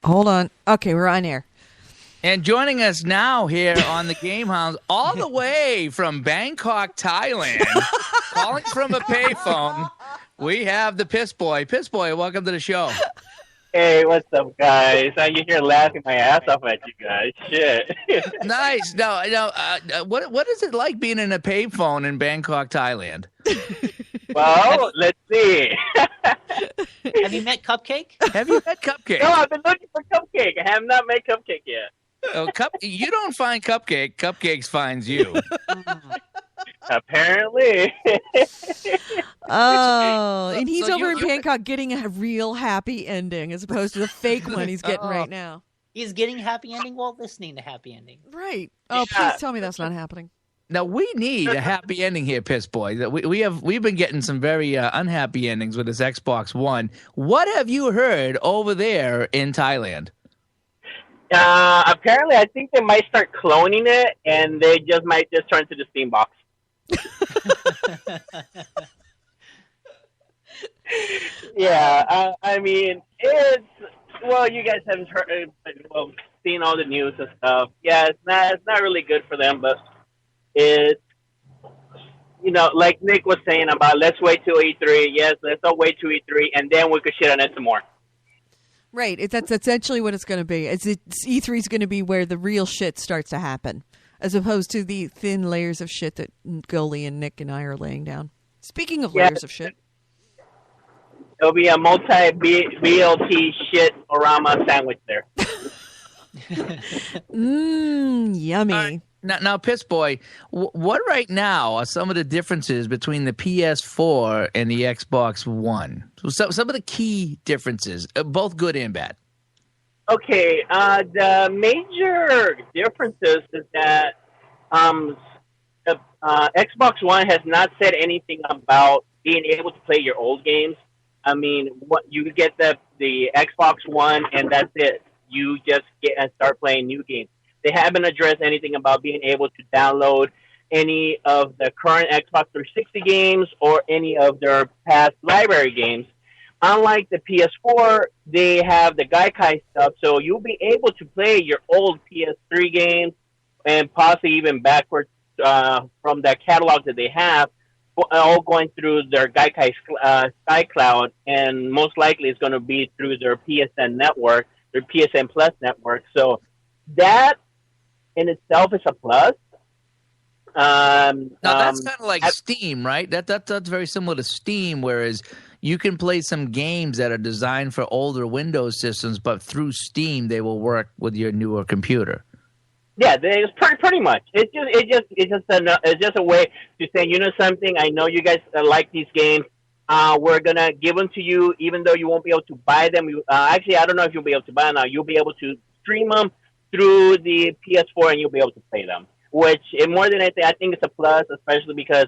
Hold on. Okay, we're on air. And joining us now here on the Game Hounds, all the way from Bangkok, Thailand, calling from a payphone, we have the Piss Boy. Piss Boy, welcome to the show. Hey, what's up, guys? You here laughing my ass off at you guys. Shit. Nice. What is it like being in a payphone in Bangkok, Thailand? Well, let's see. Have you met Cupcake? Have you met Cupcake? No, I've been looking for Cupcake. I have not met Cupcake yet. Oh, you don't find Cupcake. Cupcakes finds you. Apparently. Oh, and he's So over in you- Bangkok getting a real happy ending as opposed to the fake one he's getting right now. He's getting happy ending while listening to happy ending. Right. Oh, Yeah. please tell me that's not happening. Now we need a happy ending here, Piss Boy. We've been getting some very unhappy endings with this Xbox One. What have you heard over there in Thailand? Apparently, I think they might start cloning it, and they might turn to the Steam box. Yeah, I mean, you guys haven't seen all the news and stuff. Yeah, it's not really good for them, but it's, like Nick was saying about let's wait till E3. Yes, let's all wait till E3, and then we could shit on it some more. Right. That's essentially what it's going to be. E3 is going to be where the real shit starts to happen, as opposed to the thin layers of shit that Goalie and Nick and I are laying down. Speaking of layers of shit. It'll be a multi-BLT shit-orama sandwich there. Yummy. Now, Piss Boy, what right now are some of the differences between the PS4 and the Xbox One? So some of the key differences, both good and bad. Okay, the major differences is that the Xbox One has not said anything about being able to play your old games. I mean, what you get the Xbox One and that's it. You just get and start playing new games. They haven't addressed anything about being able to download any of the current Xbox 360 games or any of their past library games. Unlike the PS4, they have the Gaikai stuff, so you'll be able to play your old PS3 games and possibly even backwards from the catalog that they have, all going through their Gaikai SkyCloud, and most likely it's going to be through their PSN network, their PSN Plus network. So that in itself is a plus. Now that's kind of like Steam, right? That's very similar to Steam, whereas you can play some games that are designed for older Windows systems, but through Steam they will work with your newer computer. Yeah, it's pretty much. It's just a way to say, you know something, I know you guys like these games. We're gonna give them to you, even though you won't be able to buy them. Actually, I don't know if you'll be able to buy them now. You'll be able to stream them through the PS4, and you'll be able to play them. Which, more than anything, I think it's a plus, especially because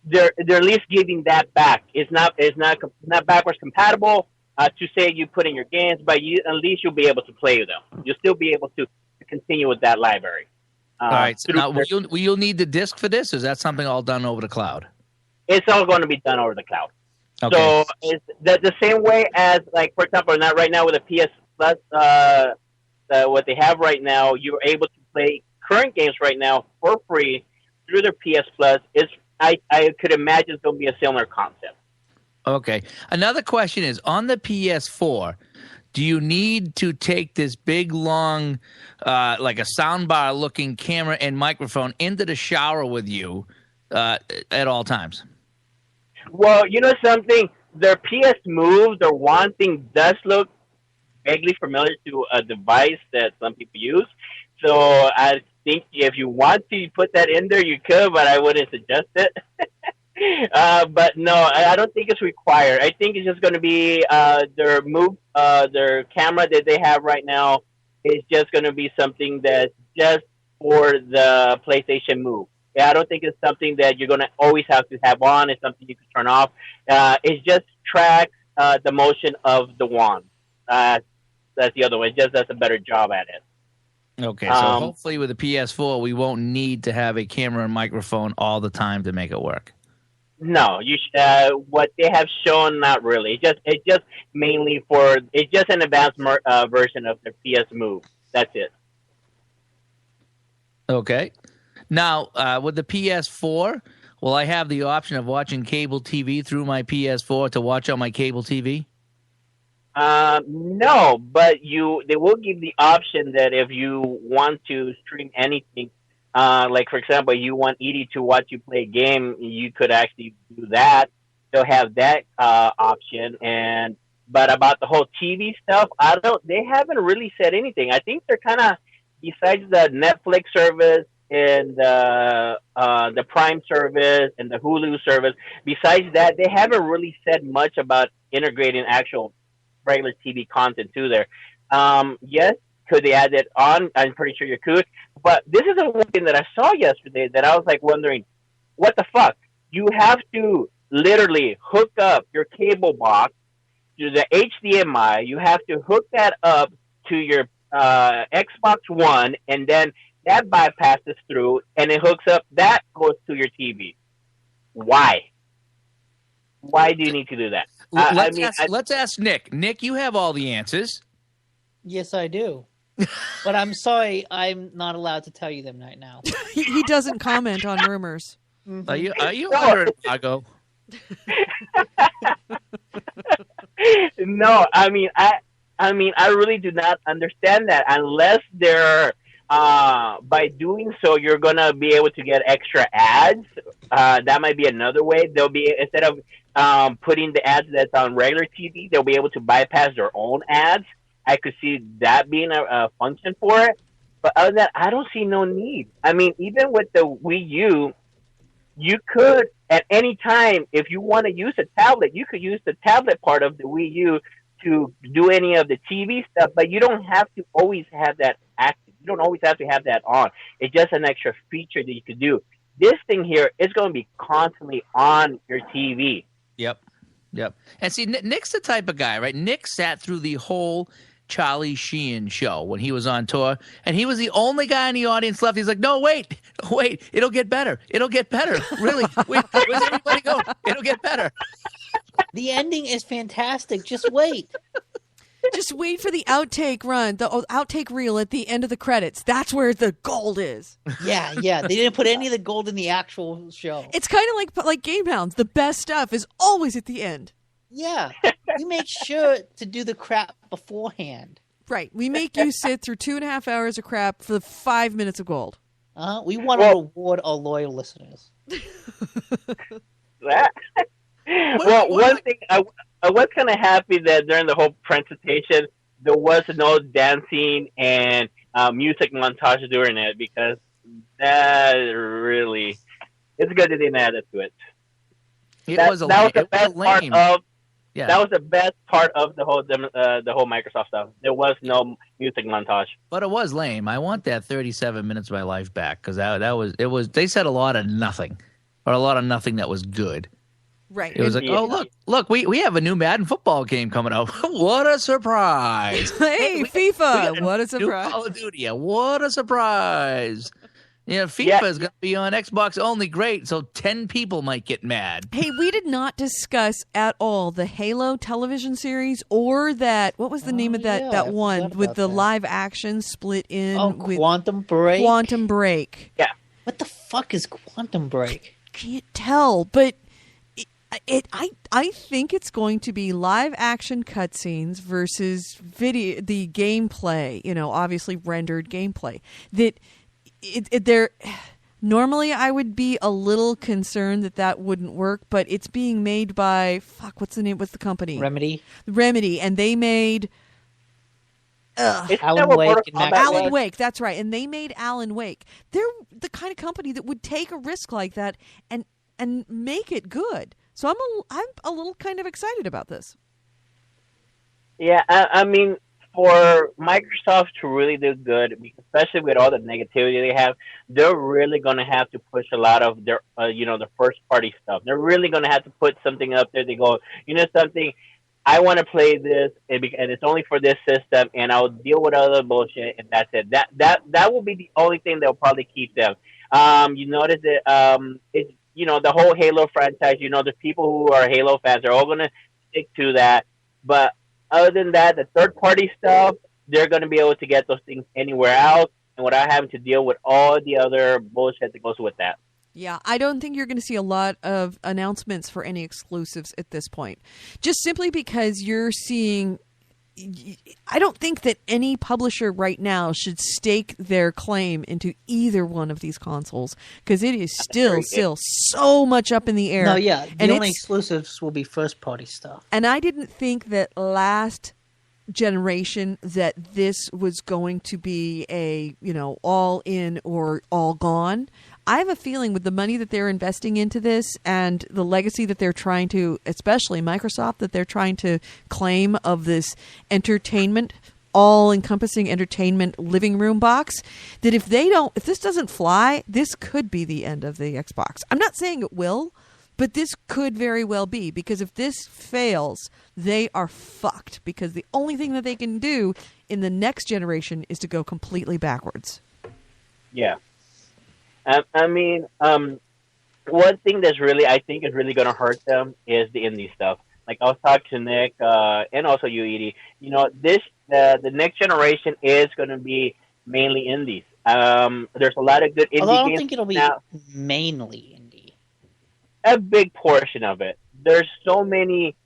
they're at least giving that back. It's not backwards compatible to say you put in your games, but at least you'll be able to play them. You'll still be able to continue with that library. All right. So now, will you need the disc for this? Or is that something all done over the cloud? It's all going to be done over the cloud. Okay. So it's the same way as, like, for example, not right now with the PS Plus, what they have right now, you're able to play current games right now for free through their PS Plus. I could imagine it's going to be a similar concept. Okay. Another question is, on the PS4, do you need to take this big, long, like a soundbar-looking camera and microphone into the shower with you at all times? Well, you know something? Their PS Move, their one thing does look vaguely familiar to a device that some people use. So I think if you want to put that in there, you could, but I wouldn't suggest it. But no, I don't think it's required. I think it's just going to be their Move, their camera that they have right now is just going to be something that's just for the PlayStation Move. Yeah, I don't think it's something that you're going to always have to have on. It's something you can turn off. It just tracks the motion of the wand. That's the other one. It just does a better job at it. Okay, so hopefully with the PS4, we won't need to have a camera and microphone all the time to make it work. No, what they have shown, not really. It's just mainly for it's just an advanced version of the PS Move. That's it. Okay. Now, with the PS4, will I have the option of watching cable TV through my PS4 to watch on my cable TV? No, but they will give the option that if you want to stream anything, like for example, you want Edie to watch you play a game, you could actually do that. They'll have that option, and but about the whole TV stuff, I don't. They haven't really said anything. I think they're kind of besides the Netflix service and the Prime service and the Hulu service. Besides that, they haven't really said much about integrating actual regular TV content to there. Yes, could they add it on? I'm pretty sure you could. But this is the one thing that I saw yesterday that I was like wondering, what the fuck? You have to literally hook up your cable box to the HDMI. You have to hook that up to your Xbox One, and then that bypasses through, and it hooks up. That goes to your TV. Why? Why do you need to do that? Let's ask Nick. Nick, you have all the answers. Yes, I do. But I'm sorry, I'm not allowed to tell you them right now. He doesn't comment on rumors. Mm-hmm. Are you under an embargo? No, I really do not understand that unless they're by doing so you're gonna be able to get extra ads. That might be another way. They'll be instead of putting the ads that's on regular TV, they'll be able to bypass their own ads. I could see that being a function for it. But other than that, I don't see no need. I mean, even with the Wii U, you could at any time, if you want to use a tablet, you could use the tablet part of the Wii U to do any of the TV stuff, but you don't have to always have that active. You don't always have to have that on. It's just an extra feature that you could do. This thing here is going to be constantly on your TV. Yep. And see, Nick's the type of guy, right? Nick sat through the whole Charlie Sheen show when he was on tour, and he was the only guy in the audience left. He's like, no, wait, it'll get better. Really, where's everybody going? It'll get better. The ending is fantastic. Just wait. Just wait for the outtake run, the outtake reel at the end of the credits. That's where the gold is. Yeah. They didn't put any of the gold in the actual show. It's kind of like Game Hounds. The best stuff is always at the end. Yeah. We make sure to do the crap beforehand. Right. We make you sit through 2.5 hours of crap for 5 minutes of gold. We want to reward our loyal listeners. One thing, I was kind of happy that during the whole presentation, there was no dancing and music montage during it, because that really, it's good that they didn't add it to it. That was the best part of. Yeah. That was the best part of the whole Microsoft stuff. There was no music montage. But it was lame. I want that 37 minutes of my life back, because it was. They said a lot of nothing, or a lot of nothing that was good. Right. It was like, oh, look, we have a new Madden football game coming out. What a surprise. Hey, FIFA, what a surprise. New Call of Duty, what a surprise. FIFA is going to be on Xbox only. Great. So 10 people might get mad. Hey, we did not discuss at all the Halo television series or what was the name of that one with the live action split in with Quantum Break? Quantum Break. Yeah. What the fuck is Quantum Break? Can't tell, but I think it's going to be live action cutscenes versus the gameplay, obviously rendered gameplay. Normally I would be a little concerned that wouldn't work, but it's being made by what's the company? Remedy, and they made Alan Wake, that's right, and they made Alan Wake. They're the kind of company that would take a risk like that and make it good. So I'm a little kind of excited about this. Yeah, I mean, for Microsoft to really do good, especially with all the negativity they have, they're really going to have to push a lot of their, the first party stuff. They're really going to have to put something up there. They go, something, I want to play this, and it's only for this system, and I'll deal with other bullshit, and that's it. That will be the only thing that'll probably keep them. You notice that the whole Halo franchise. The people who are Halo fans are all gonna stick to that. But other than that, the third party stuff, they're gonna be able to get those things anywhere else, and without having to deal with all the other bullshit that goes with that. Yeah, I don't think you're going to see a lot of announcements for any exclusives at this point. Just simply because you're seeing, I don't think that any publisher right now should stake their claim into either one of these consoles, because it is still so much up in the air. No, yeah, and the only exclusives will be first party stuff. And I didn't think that last generation that this was going to be a all in or all gone. I have a feeling with the money that they're investing into this and the legacy that they're trying to, especially Microsoft, that they're trying to claim of this entertainment, all-encompassing entertainment living room box, that if this doesn't fly, this could be the end of the Xbox. I'm not saying it will, but this could very well be, because if this fails, they are fucked, because the only thing that they can do in the next generation is to go completely backwards. Yeah. I mean, one thing that's I think is really going to hurt them is the indie stuff. Like I was talking to Nick, and also you, Edie. The next generation is going to be mainly indies. There's a lot of good indie games. Although I don't think it'll be mainly indie. A big portion of it. There's so many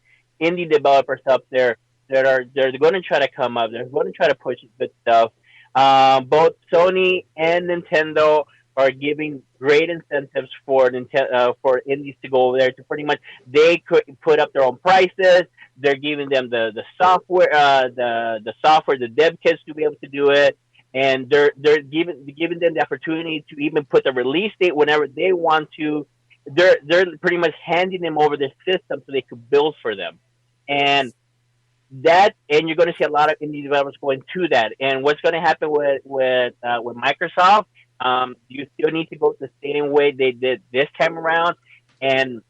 indie developers up there they're going to try to come up. They're going to try to push good stuff. Both Sony and Nintendo are giving great incentives for indies to go over there to pretty much they could put up their own prices. They're giving them the software, the software, the dev kits to be able to do it, and they're giving them the opportunity to even put the release date whenever they want to. They're pretty much handing them over the system so they could build for them, and you're going to see a lot of indie developers going to that. And what's going to happen with Microsoft? You still need to go the same way they did this time around. And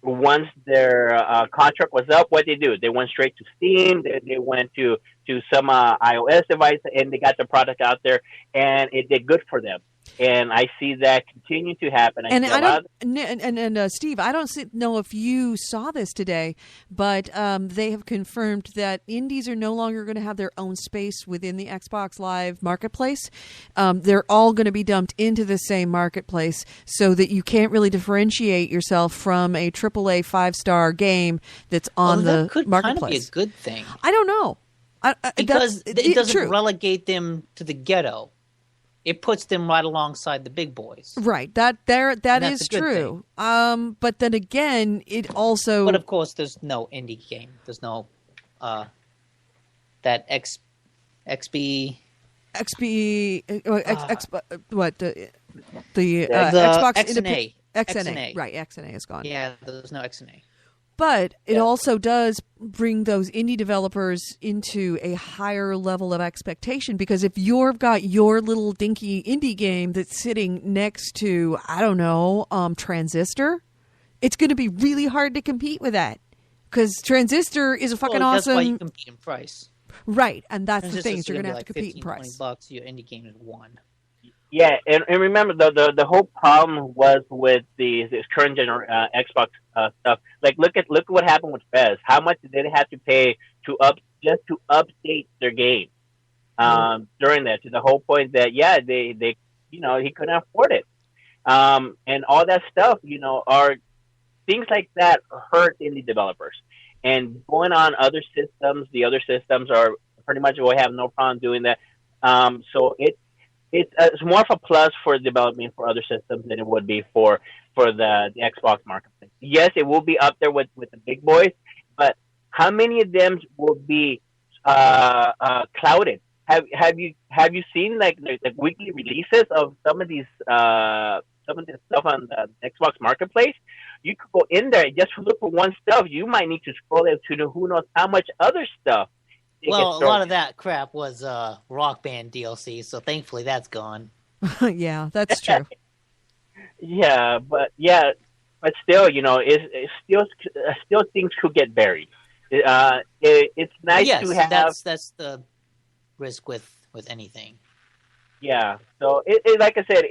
once their contract was up, what they do? They went straight to Steam. They went to some iOS device, and they got the product out there, and it did good for them. And I see that continue to happen. Steve, I don't know if you saw this today, but they have confirmed that indies are no longer going to have their own space within the Xbox Live marketplace. They're all going to be dumped into the same marketplace, so that you can't really differentiate yourself from a AAA 5-star game that's on the could marketplace. Kind of be a good thing. I don't know. Because it doesn't true. relegate them to the ghetto. It puts them right alongside the big boys. Right. That is true. But then again, it also. But of course, there's no indie game. There's no that XB. What the Xbox XNA. XNA. Right. XNA is gone. Yeah, there's no XNA. But it also does bring those indie developers into a higher level of expectation, because if you've got your little dinky indie game that's sitting next to, I don't know, Transistor, it's going to be really hard to compete with that, because Transistor is a fucking awesome. That's why you compete in price. Right, and that's the thing. You're going to have to compete in price. $15-20, your indie game is $1. Yeah, and remember the whole problem was with this current Xbox stuff. Like look at what happened with Fez. How much did they have to pay to update their game during that, to the whole point that they he couldn't afford it, and all that stuff are things like that hurt indie developers. And going on other systems, the other systems are pretty much will have no problem doing that. So it's more of a plus for development for other systems than it would be for the Xbox marketplace. Yes, it will be up there with the big boys, but how many of them will be clouded? Have you seen like weekly releases of some of this stuff on the Xbox marketplace? You could go in there just to look for one stuff. You might need to scroll it to who knows how much other stuff. Well, a lot of that crap was Rock Band DLC, so thankfully that's gone. Yeah, that's true. but still, it's still things could get buried. It's nice to have. That's the risk with anything. Yeah. So it like I said,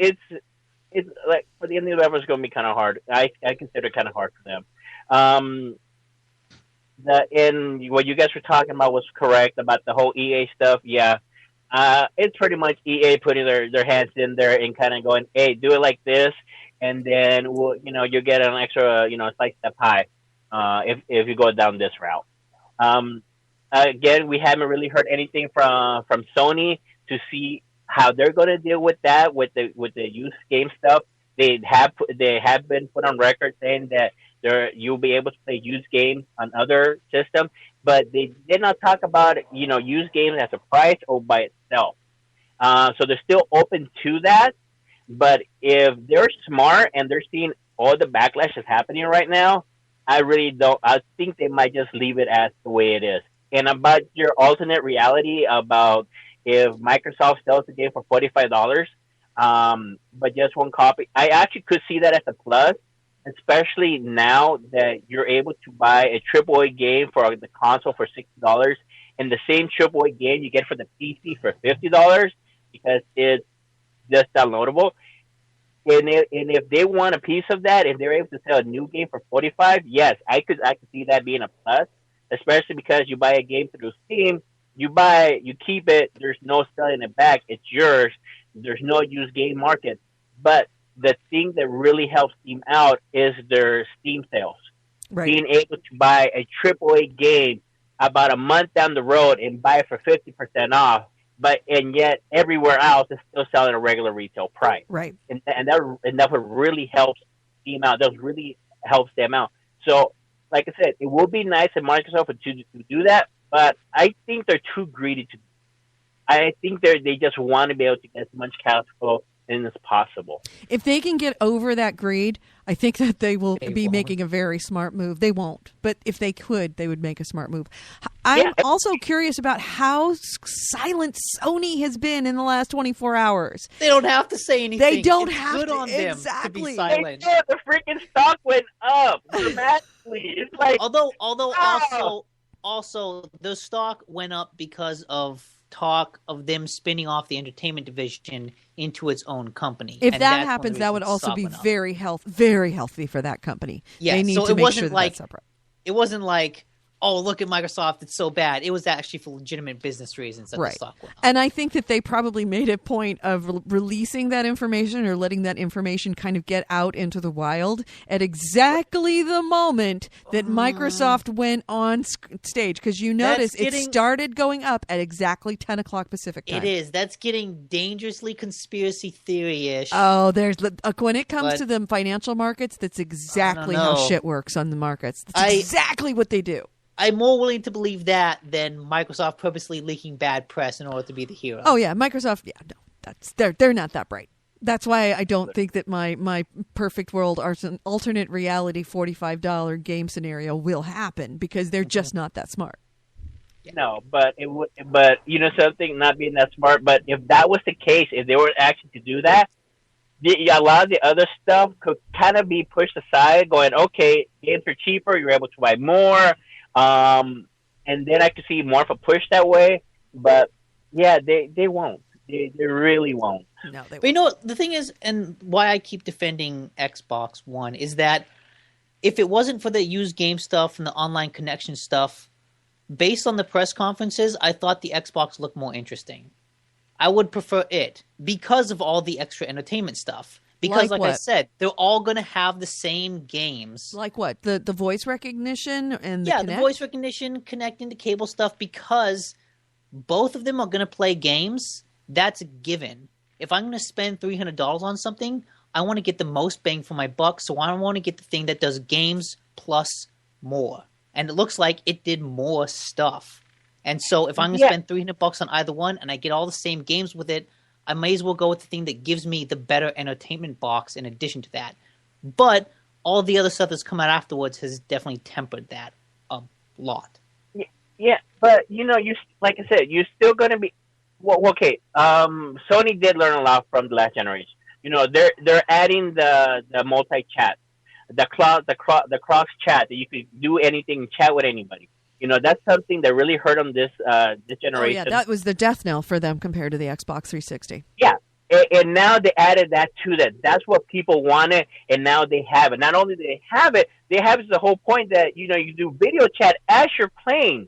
it's like for the indie developers, it's going to be kind of hard. I consider it kind of hard for them. Um, what you guys were talking about was correct about the whole EA stuff. Yeah, it's pretty much EA putting their hands in there and kind of going, hey, do it like this, and then you get an extra slice of pie if you go down this route. Again, we haven't really heard anything from Sony to see how they're going to deal with that with the used game stuff. They have been put on record saying that you'll be able to play used games on other systems, but they did not talk about used games as a price or by itself. So they're still open to that. But if they're smart and they're seeing all the backlash that's happening right now, I really don't. I think they might just leave it as the way it is. And about your alternate reality about if Microsoft sells the game for $45, but just one copy, I actually could see that as a plus, especially now that you're able to buy a AAA game for the console for $60 and the same AAA game you get for the PC for $50 because it's just downloadable. And if they want a piece of that, if they're able to sell a new game for $45, yes, I could see that being a plus, especially because you buy a game through Steam, you keep it, there's no selling it back, it's yours, there's no used game market. But the thing that really helps Steam out is their Steam sales. Right. Being able to buy a AAA game about a month down the road and buy it for 50% off, and yet everywhere else is still selling a regular retail price. Right. And that would really help Steam out. That really helps them out. So, like I said, it would be nice if Microsoft would to do that, but I think they're too greedy to. I think they just want to be able to get as much cash flow in as possible. If they can get over that greed, I think that they will be making a very smart move. They won't, but if they could, they would make a smart move. I'm also curious about how silent Sony has been in the last 24 hours. They don't have to say anything. They don't it's have good to, on them exactly. to be silent. The freaking stock went up dramatically. It's like, although also the stock went up because of talk of them spinning off the entertainment division into its own company. If that happens, that would also be very healthy for that company. Yeah, they need so to it make wasn't sure like that's separate. It wasn't like, oh, look at Microsoft, it's so bad. It was actually for legitimate business reasons that the stock went up. And I think that they probably made a point of releasing that information or letting that information kind of get out into the wild at exactly the moment that Microsoft went on stage. Because you notice it started going up at exactly 10 o'clock Pacific time. It is. That's getting dangerously conspiracy theory-ish. Oh, when it comes to the financial markets, that's exactly how shit works on the markets. That's exactly what they do. I'm more willing to believe that than Microsoft purposely leaking bad press in order to be the hero. Oh yeah, Microsoft. Yeah, no, they're not that bright. That's why I don't think that my perfect world alternate reality $45 game scenario will happen because they're just not that smart. No, but it would. But something, not being that smart. But if that was the case, if they were actually to do that, a lot of the other stuff could kind of be pushed aside. Going, okay, games are cheaper. You're able to buy more. And then I could see more of a push that way, but yeah, they won't. They really won't. No, they won't. But the thing is, and why I keep defending Xbox One is that if it wasn't for the used game stuff and the online connection stuff, based on the press conferences, I thought the Xbox looked more interesting. I would prefer it because of all the extra entertainment stuff. Because, like I said, they're all going to have the same games. Like what? The voice recognition and the the voice recognition, connecting to cable stuff, because both of them are going to play games. That's a given. If I'm going to spend $300 on something, I want to get the most bang for my buck, so I want to get the thing that does games plus more. And it looks like it did more stuff. And so if I'm going to spend $300 on either one and I get all the same games with it, I may as well go with the thing that gives me the better entertainment box in addition to that. But all the other stuff that's come out afterwards has definitely tempered that a lot. Yeah, but you like I said, you're still going to be okay. Sony did learn a lot from the last generation. They're adding the multi chat, the cross chat that you could do anything, chat with anybody. That's something that really hurt them this generation. Oh, yeah, that was the death knell for them compared to the Xbox 360. Yeah, And now they added that to that. That's what people wanted, and now they have it. Not only do they have it to the whole point that you do video chat as you're playing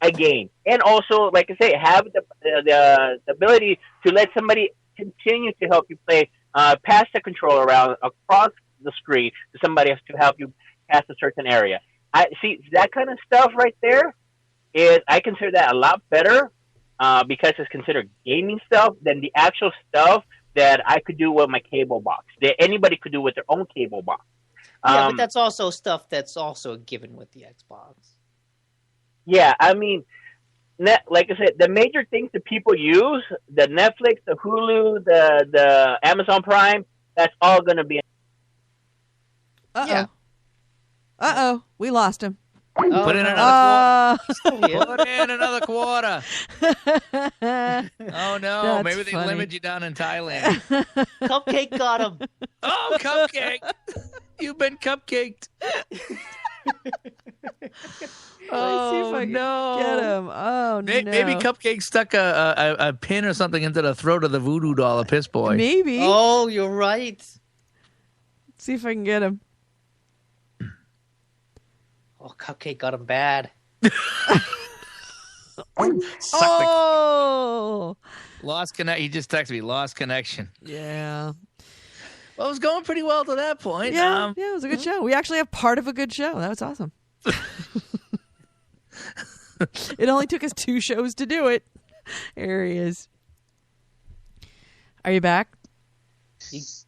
a game, and also, like I say, have the ability to let somebody continue to help you play, pass the controller around across the screen to somebody else to help you pass a certain area. I see that kind of stuff right there. I consider that a lot better. Because it's considered gaming stuff than the actual stuff that I could do with my cable box. That anybody could do with their own cable box. Yeah, but that's also stuff that's also a given with the Xbox. Yeah, I mean, like I said, the major things that people use, the Netflix, the Hulu, the Amazon Prime, that's all going to be. Yeah. We lost him. Put in another quarter. Put in another quarter. Oh, no. That's Maybe they funny. limit you down in Thailand. Cupcake got him. Oh, Cupcake. You've been cupcaked. Oh, no. Get him. Oh, no. Maybe Cupcake stuck a pin or something into the throat of the voodoo doll of Piss Boy. Maybe. Oh, you're right. See if I can get him. Oh, Cupcake got him bad. Oh. Lost connection. He just texted me, lost connection. Yeah. Well, it was going pretty well to that point. Yeah, it was a good show. We actually have part of a good show. That was awesome. It only took us 2 shows to do it. There he is. Are you back?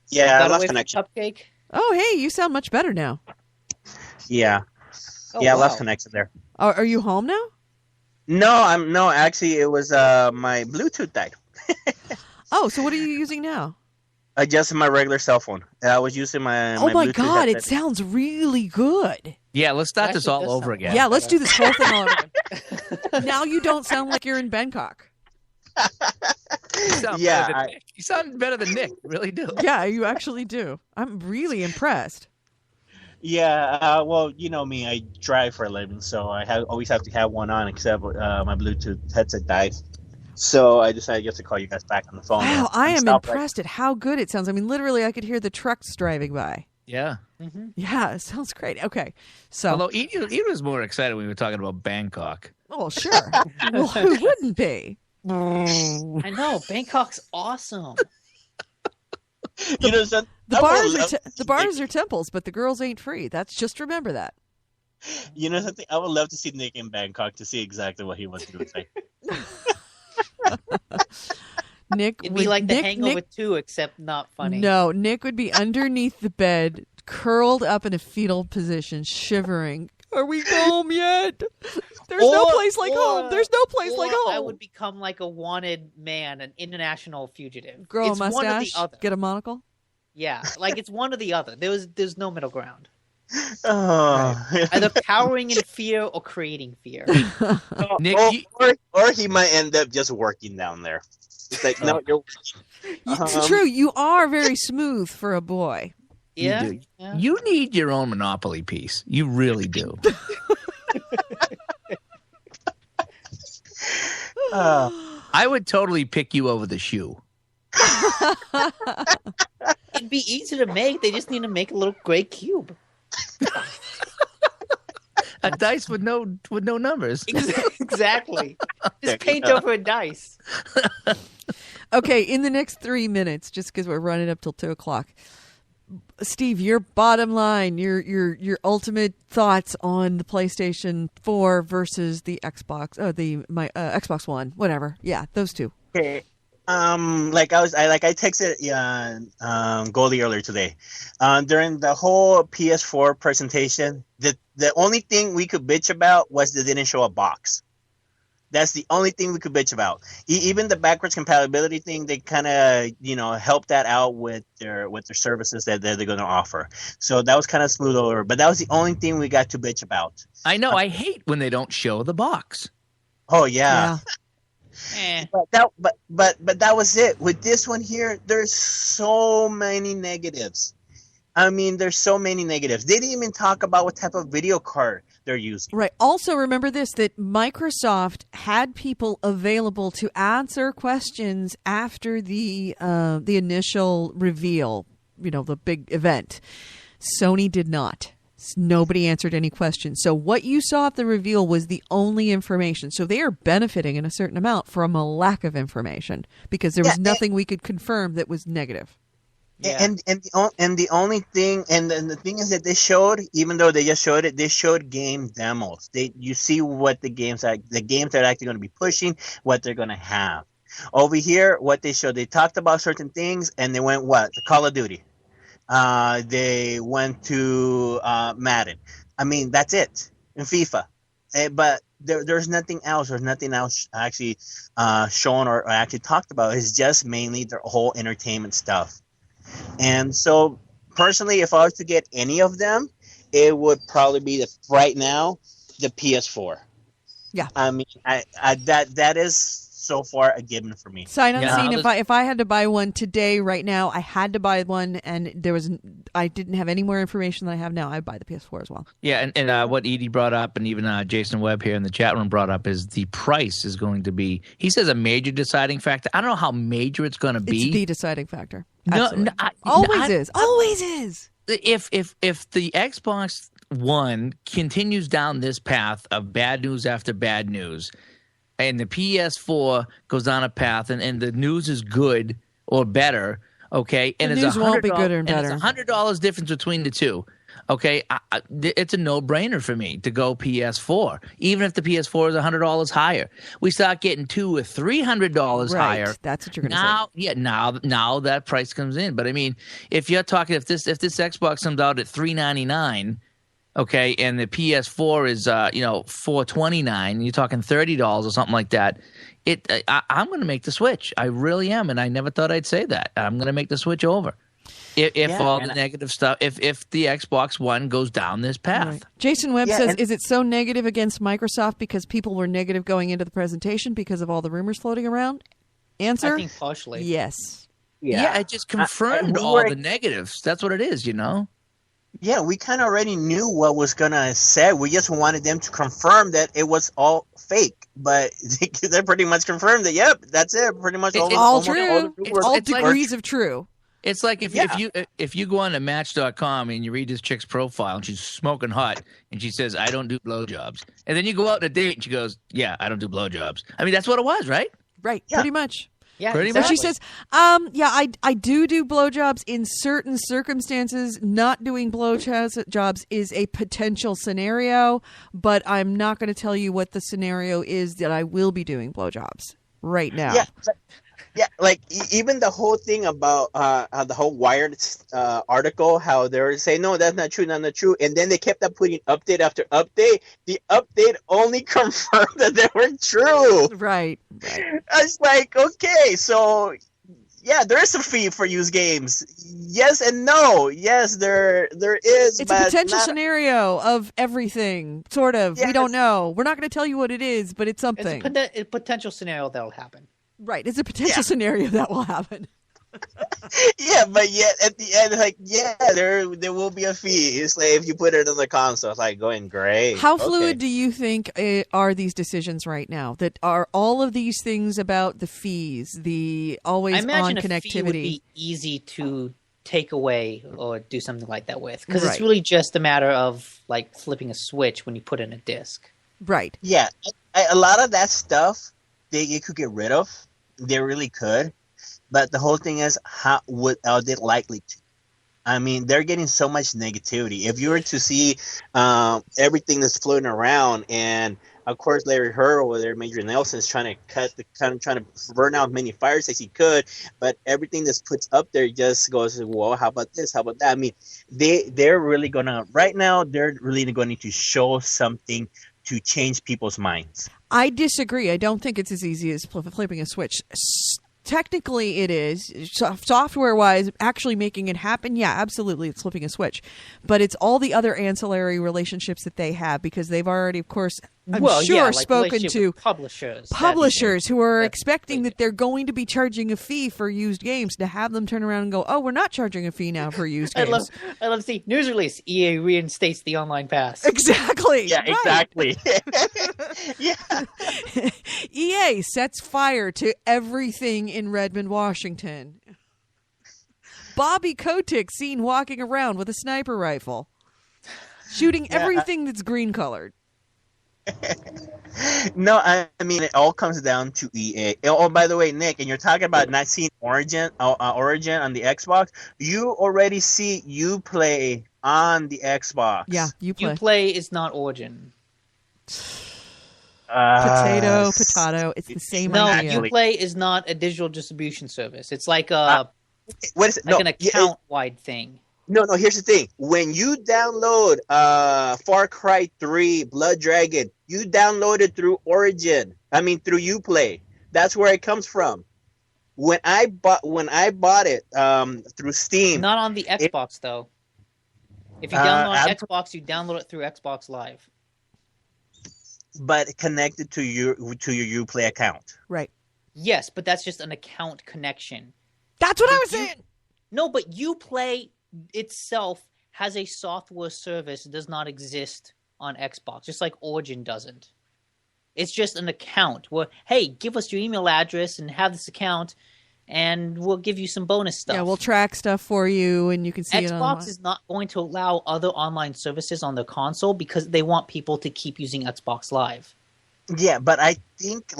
Yeah, I Got lost away from connection. Cupcake. Oh, hey, you sound much better now. Yeah. Oh, Yeah, I wow. lost connection there. Are you home now? No, actually it was my Bluetooth died. Oh, so what are you using now? Just my regular cell phone. I was using my Oh my Bluetooth God, it headset. sounds really good. Yeah, let's start this Actually, all does over sound again. Yeah, let's do this whole thing all over again. Now you don't sound like you're in Bangkok. You sound Yeah, better than Nick. You sound better than Nick. You really do. Yeah, you actually do. I'm really impressed. Yeah, well, you know me, I drive for a living, so I always have to have one on, except my Bluetooth headset died. So I decided just to call you guys back on the phone. Wow, I am Stop impressed at how good it sounds. I mean, literally, I could hear the trucks driving by. Yeah. Yeah, it sounds great. Okay, so Although he was more excited when we were talking about Bangkok. oh sure, well, who wouldn't be? I know. Bangkok's awesome. You know, so The I would bars love are to the see bars Nick- are temples, but the girls ain't free. That's just remember that. You know something? I would love to see Nick in Bangkok to see exactly what he wants to do. Nick It'd would be like The Nick, Hangover Nick, 2, except not funny. No, Nick would be underneath the bed, curled up in a fetal position, shivering. Are we home yet? There's no place like home. There's no place like home. I would become like a wanted man, an international fugitive. Grow It's a one or the mustache, other. get a monocle. Yeah, like it's one or the other. There's no middle ground. Oh. Either powering in fear or creating fear. Nick, or he might end up just working down there. It's like, no, you're It's true. You are very smooth for a boy. Yeah. You do. Yeah. You need your own Monopoly piece. You really do. I would totally pick you over the shoe. It'd be easy to make. They just need to make a little gray cube. A dice with no numbers. Exactly. Just paint over a dice. Okay, in the next 3 minutes, just because we're running up till 2:00, Steve, your bottom line, your ultimate thoughts on the PlayStation 4 versus the Xbox, Xbox One, whatever. Yeah, those two. okay. I texted Goldie earlier today. During the whole PS4 presentation, the only thing we could bitch about was they didn't show a box. That's the only thing we could bitch about. Even the backwards compatibility thing, they kind of helped that out with their services that they're going to offer. So that was kind of smooth over. But that was the only thing we got to bitch about. I know. I hate when they don't show the box. Oh yeah. But that was it. With this one here, there's so many negatives. I mean, there's so many negatives. They didn't even talk about what type of video card they're using. Right. Also, remember this, that Microsoft had people available to answer questions after the initial reveal, the big event. Sony did not. Nobody answered any questions. So what you saw at the reveal was the only information. So they are benefiting in a certain amount from a lack of information because there was nothing we could confirm that was negative. Yeah. And the only thing, and the thing is that they showed, even though they just showed it, they showed game demos. You see what the games are actually going to be pushing, what they're going to have. Over here, what they showed, they talked about certain things, and they went the Call of Duty. They went to Madden. I mean, that's it. In FIFA. But there's nothing else. There's nothing else actually shown or actually talked about. It's just mainly their whole entertainment stuff. And so, personally, if I was to get any of them, it would probably be right now the PS4. Yeah. I mean, that is so far a given for me. Sight unseen. If I had to buy one today, right now, I had to buy one, and I didn't have any more information than I have now. I'd buy the PS4 as well. Yeah, and what Edie brought up, and even Jason Webb here in the chat room brought up, is the price is going to be. He says a major deciding factor. I don't know how major it's going to be. It's the deciding factor. No, always is. Always is. If the Xbox One continues down this path of bad news after bad news, and the PS4 goes down a path, and the news is good or better, okay, and the news won't be good or better. And it's $100 difference between the two, okay, it's a no-brainer for me to go PS4, even if the PS4 is $100 higher. We start getting $200 or $300 higher. That's what you're going to say. Yeah, now that price comes in. But I mean, if you're talking, if this Xbox comes out at $399. Okay, and the PS4 is $429. You're talking $30 or something like that. I'm going to make the switch. I really am, and I never thought I'd say that. I'm going to make the switch over. If all the negative stuff, if the Xbox One goes down this path. Right. Jason Webb says, is it so negative against Microsoft because people were negative going into the presentation because of all the rumors floating around? Answer? I think partially. Yes. Yeah, it just confirmed all the negatives. That's what it is, Yeah, we kind of already knew what was going to say. We just wanted them to confirm that it was all fake. But they pretty much confirmed that, yep, that's it. Pretty much all true. It's all degrees of true. It's like if you go on to Match.com and you read this chick's profile and she's smoking hot and she says, I don't do blowjobs. And then you go out on a date and she goes, yeah, I don't do blowjobs. I mean, that's what it was, right? Right, pretty much. Yeah, pretty So much. she says, I do blowjobs in certain circumstances. Not doing blowjobs is a potential scenario, but I'm not going to tell you what the scenario is that I will be doing blowjobs right now. Yeah, like even the whole thing about the whole Wired article, how they were saying, no, that's not true, not true. And then they kept on putting update after update. The update only confirmed that they were true. Right. I was like, okay, so yeah, there is a fee for used games. Yes and no. Yes, there is. It's a potential scenario of everything, sort of. Yes. We don't know. We're not going to tell you what it is, but it's something. It's a potential scenario that'll happen. Right, it's a potential scenario that will happen. Yeah, but yet at the end, like, there will be a fee. It's like if you put it on the console, it's like going great. How fluid do you think are these decisions right now? That are all of these things about the fees, the always on connectivity? I imagine a fee would be easy to take away or do something like that with, because it's really just a matter of like flipping a switch when you put in a disc. Right. Yeah, a lot of that stuff you could get rid of. They really could. But the whole thing is, how are they likely to? I mean, they're getting so much negativity. If you were to see everything that's floating around, and of course Larry Herr over there, Major Nelson's trying to burn out as many fires as he could, but everything that's put up there just goes, well, how about this? How about that? I mean, they're really right now, they're really going to show something to change people's minds. I disagree. I don't think it's as easy as flipping a switch. Technically, it is. Software-wise, actually making it happen, yeah, absolutely, it's flipping a switch. But it's all the other ancillary relationships that they have, because they've already, of course, I'm well, sure, yeah, like spoken relationship to with publishers. publishers who are that's expecting that they're going to be charging a fee for used games, to have them turn around and go, "Oh, we're not charging a fee now for used I games." love to see news release. EA reinstates the online pass. Exactly. Yeah, right. exactly. Yeah. EA sets fire to everything in Redmond, Washington. Bobby Kotick seen walking around with a sniper rifle, shooting everything that's green colored. No, I mean it all comes down to EA. Oh, by the way, Nick, and you're talking about not seeing Origin on the Xbox. You already see Uplay on the Xbox. Yeah, you play. Uplay is not Origin. Potato. It's the same No, idea. Uplay is not a digital distribution service. It's like What is it? an account-wide thing. No. Here's the thing: when you download Far Cry 3 Blood Dragon, you download it through Origin. I mean through Uplay. That's where it comes from. When I bought it through Steam, Not on the Xbox though. If you download on Xbox, you download it through Xbox Live. but connected to your Uplay account. Right. Yes, but that's just an account connection. That's what I was saying. No, but Uplay itself has a software service that does not exist on Xbox, just like Origin doesn't. It's just an account where, hey, give us your email address and have this account, and we'll give you some bonus stuff. Yeah, we'll track stuff for you, and you can see it on Xbox is not going to allow other online services on their console because they want people to keep using Xbox Live. Yeah, but I think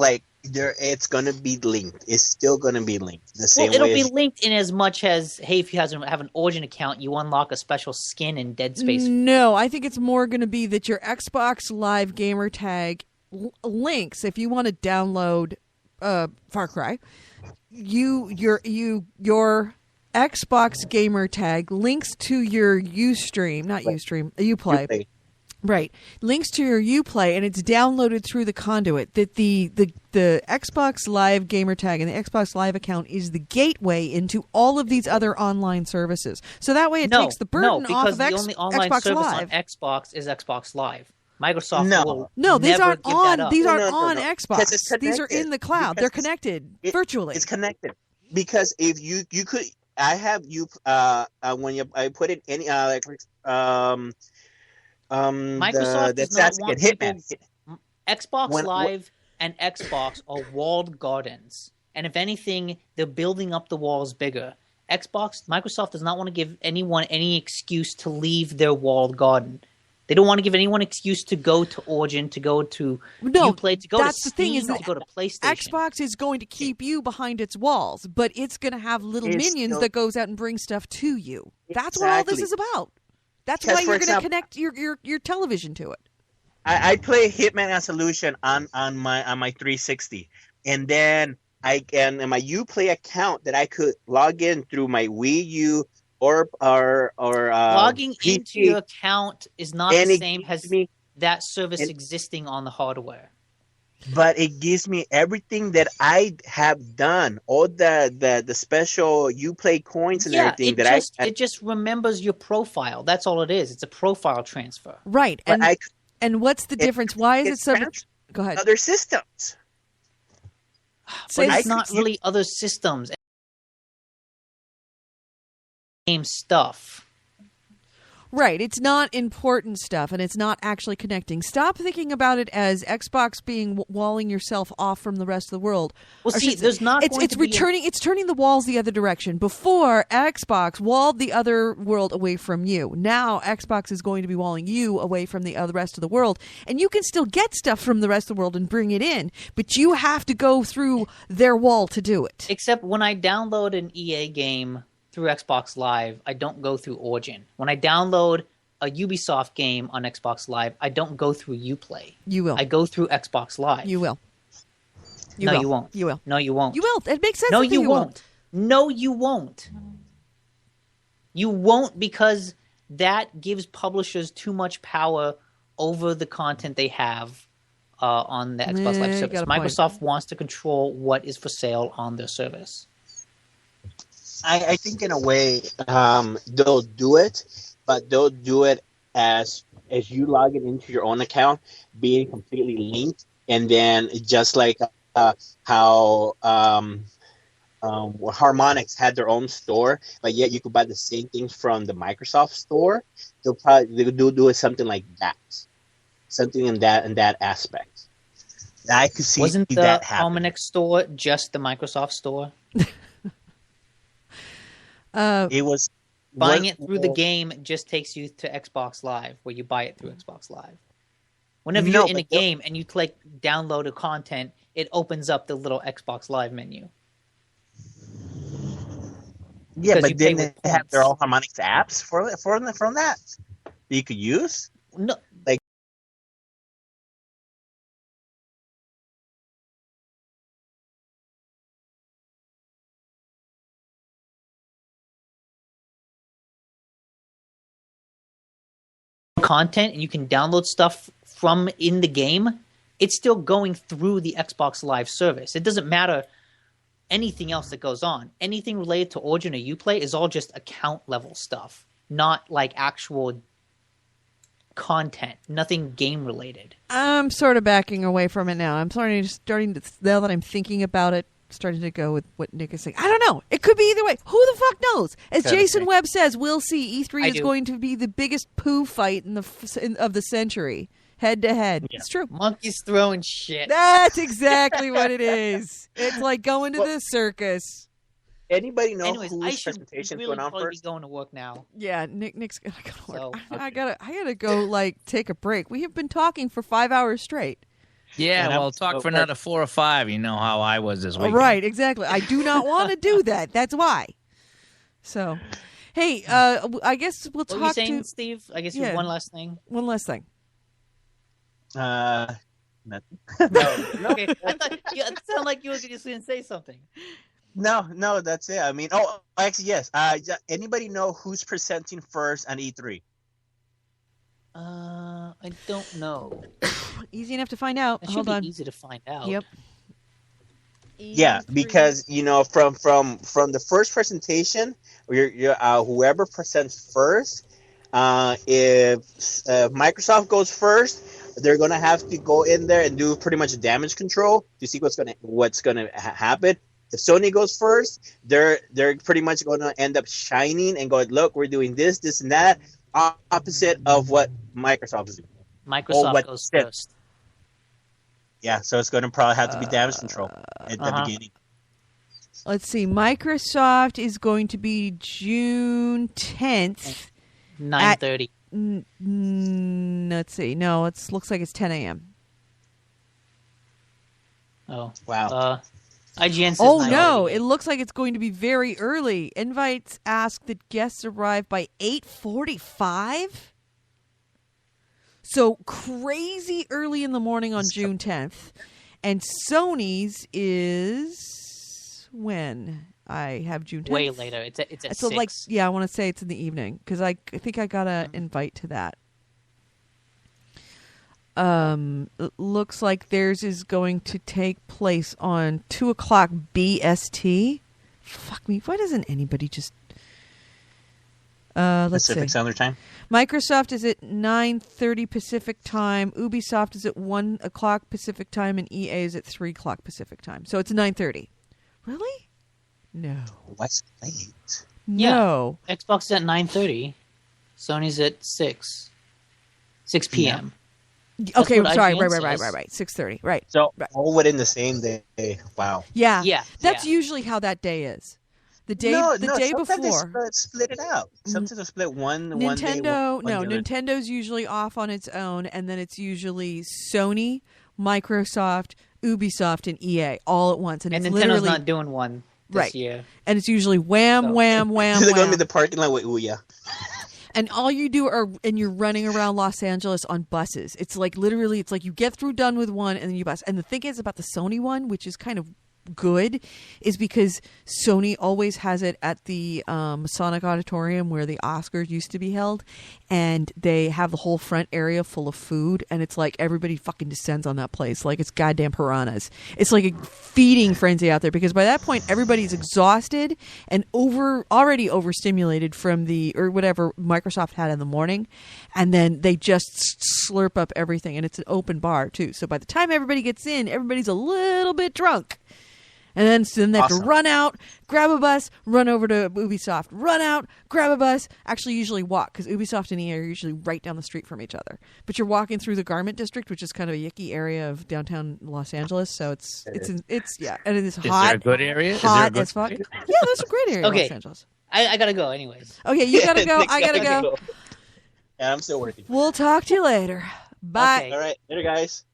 it's gonna be linked. It's still gonna be linked the same Well, it'll way. be linked in as much as, hey, if you have an Origin account, you unlock a special skin in Dead Space. No, I think it's more going to be that your Xbox Live gamer tag links, if you want to download Far Cry, your Xbox gamer tag links to your Uplay. Right. Links to your Uplay, and it's downloaded through the conduit. That the Xbox Live gamer tag and the Xbox Live account is the gateway into all of these other online services. So that way it takes the burden off of the only online Xbox service Live. on Xbox is Xbox Live. Microsoft will these never aren't give on. that up. These aren't No. on Because Xbox. it's These are in the cloud. They're connected virtually. It's connected because if you could, I have you I put it in Microsoft the does not Sasuke want Hitman. Xbox Live and Xbox are walled gardens, and if anything, they're building up the walls bigger. Microsoft does not want to give anyone any excuse to leave their walled garden. They don't want to give anyone an excuse to go to Origin, to go to Uplay, to go to Steam, to go to PlayStation. Xbox is going to keep you behind its walls, but it's going to have little minions that goes out and brings stuff to you. That's what all this is about. That's why you're going to connect your television to it. I play Hitman Absolution on my 360, and then in my Uplay account that I could log in through my Wii U or logging PC, into your account is not the same as me, that service existing on the hardware. But it gives me everything that I have done, all the special Uplay coins and everything it just remembers your profile. That's all it is. It's a profile transfer. Right. And what's the difference? Why is it so much? Go ahead. Other systems. But it's not really other systems. Same stuff. Right. It's not important stuff, and it's not actually connecting. Stop thinking about it as Xbox being walling yourself off from the rest of the world. Well, see, there's not it's turning the walls the other direction. Before, Xbox walled the other world away from you. Now, Xbox is going to be walling you away from the rest of the world, and you can still get stuff from the rest of the world and bring it in, but you have to go through their wall to do it. Except when I download an EA game through Xbox Live, I don't go through Origin. When I download a Ubisoft game on Xbox Live, I don't go through Uplay. You will. I go through Xbox Live. You will. You won't. You will. No, you won't. You will. It makes sense. No, you won't. No, you won't. You won't, because that gives publishers too much power over the content they have on the Xbox Live service. Microsoft wants to control what is for sale on their service. I think in a way they'll do it, but they'll do it as is you logging into your own account being completely linked, and then just like how Harmonix had their own store, but yet you could buy the same things from the Microsoft store. They'll do something like that, something in that aspect. I could see Wasn't the that happen. Harmonix store just the Microsoft store? It was Buying it through the game just takes you to Xbox Live, where you buy it through Xbox Live. Whenever No, you're in a but the- game and you click download a content, it opens up the little Xbox Live menu. Yeah, because but you pay then they with have their points. own Harmonix apps from that you could use. No, Like- content and you can download stuff from in the game, it's still going through the Xbox Live service. It doesn't matter anything else that goes on. Anything related to Origin or Uplay is all just account level stuff, not like actual content, nothing game related. I'm sort of backing away from it now. I'm starting to now that I'm thinking about it, starting to go with what Nick is saying. I don't know. It could be either way. Who the fuck knows? As Could be. Jason Webb says, we'll see. E3 I is do. going to be the biggest poo fight of the century, head to head. Yeah. It's true. Monkeys throwing shit. That's exactly what it is. It's like going to the circus. Anybody know Anyways, I whose should presentation really going on probably first? be going to work now. Yeah, Nick's gonna go to work. So, I gotta go like take a break. We have been talking for 5 hours straight. Yeah, And I'm well, talk so for glad- another 4 or 5. You know how I was this week. Right, exactly. I do not want to do that. That's why. So, hey, I guess we'll What were you talk saying, to Steve? I guess you Yeah. have one last thing. one last thing. Nothing. Okay, I thought it sounded like you were just going to say something. No, that's it. I mean, actually, yes. Anybody know who's presenting first on E3? I don't know. Easy enough to find out. It should Hold be on. easy to find out. Yep. Yeah, because from the first presentation, whoever presents first, if Microsoft goes first, they're gonna have to go in there and do pretty much damage control to see what's gonna happen. If Sony goes first, they're pretty much gonna end up shining and going, look, we're doing this, and that, opposite of what Microsoft is doing. Microsoft what goes said- first. Yeah, so it's gonna probably have to be damage control at the Uh-huh. beginning. Let's see. Microsoft is going to be June 10th. 9:30. Let's see. No, it looks like it's 10 a.m. Oh. Wow. IGN says Oh 9:30. no! It looks like it's going to be very early. Invites ask that guests arrive by 8:45. So crazy early in the morning on June 10th, and Sony's is when I have June 10th. Way later. It's at So 6. like, yeah, I want to say it's in the evening because I think I got an invite to that. It looks like theirs is going to take place on 2:00 BST. Fuck me. Why doesn't anybody just? Let's Pacific see. Standard Time. Microsoft is at 9:30 Pacific time. Ubisoft is at 1:00 Pacific time, and EA is at 3:00 Pacific time. So it's 9:30. Really? No. What's late? No. Xbox is at 9:30. Sony's at 6 p.m. Okay, what sorry. IGN says. Right. 6:30. Right. So Right. all within the same day. Wow. Yeah. Yeah. That's yeah. usually how that day is. The day No, day sometimes before. they split it out. Sometimes they split one day. Nintendo, one the other. Nintendo's usually off on its own, and then it's usually Sony, Microsoft, Ubisoft, and EA all at once, and And it's Nintendo's literally not doing one this Right. year. and it's usually wham, So- wham, wham, They're going to wham, be the parking lot with Ouya. and all you do and you're running around Los Angeles on buses. It's like literally, it's like you get through done with one, and then you bus. And the thing is about the Sony one, which is kind of good is because Sony always has it at the Masonic Auditorium where the Oscars used to be held, and they have the whole front area full of food, and it's like everybody fucking descends on that place like it's goddamn piranhas. It's like a feeding frenzy out there because by that point everybody's exhausted and already overstimulated from or whatever Microsoft had in the morning, and then they just slurp up everything, and it's an open bar too. So by the time everybody gets in, everybody's a little bit drunk. And then they have to run out, grab a bus, run over to Ubisoft, run out, grab a bus. Actually, usually walk because Ubisoft and EA are usually right down the street from each other. But you're walking through the Garment District, which is kind of a yucky area of downtown Los Angeles. So it's and it is hot. Is there a good area? Hot as fuck. Yeah, that's a great area. Okay. In Los Angeles. I gotta go anyways. Okay, you gotta go. Nick's I gotta gotta go. Yeah, I'm still working. We'll talk to you later. Bye. Okay. All right, later, guys.